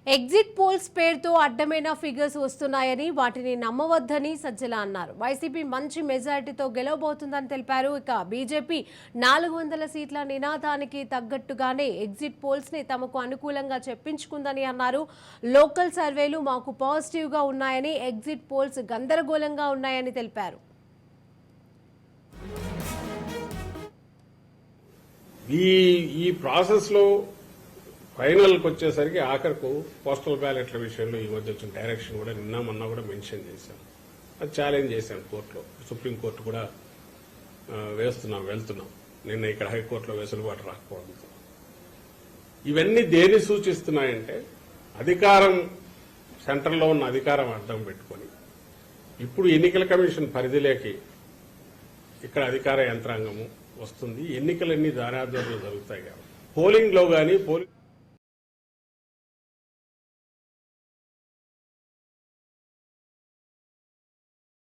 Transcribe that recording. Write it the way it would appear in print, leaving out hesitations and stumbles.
Exit polls పేరుతో అడ్డమైన figures వస్తున్నాయని వాటిని నమ్మవద్దని సజ్జల అన్నారు. వైసీపీ మంచి మెజారిటీతో గెలవబోతుందని తెలిపారు. ఇక బీజేపీ 400 సీట్ల నినాదానికి తగ్గట్టుగానే ఎగ్జిట్ పోల్స్ ని తమకు అనుకూలంగా చెప్పించుకుందని అన్నారు. లోకల్ సర్వేలు మాకు పాజిటివ్ గా ఉన్నాయని, ఎగ్జిట్ పోల్స్ గందరగోళంగా ఉన్నాయని తెలిపారు. ఈ ప్రాసెస్ లో ఫైనల్కి వచ్చేసరికి ఆఖరకు పోస్టల్ బ్యాలెట్ల విషయంలో ఈ మధ్య వచ్చిన డైరెక్షన్ కూడా నిన్న మొన్న కూడా మెన్షన్ చేశాం. అది ఛాలెంజ్ చేశాం కోర్టులో. సుప్రీంకోర్టు కూడా వెళ్తున్నాం. నిన్న ఇక్కడ హైకోర్టులో వెసులుబాటు రాకపోవడంతో ఇవన్నీ దేన్ని సూచిస్తున్నాయంటే అధికారం సెంటర్లో ఉన్న అధికారం అడ్డం పెట్టుకొని ఇప్పుడు ఎన్నికల కమిషన్ పరిధిలోకి ఇక్కడ అధికార యంత్రాంగము వస్తుంది. ఎన్నికలన్నీ దారాదోర్లు జరుగుతాయి కాబట్టి పోలింగ్ లో గానీ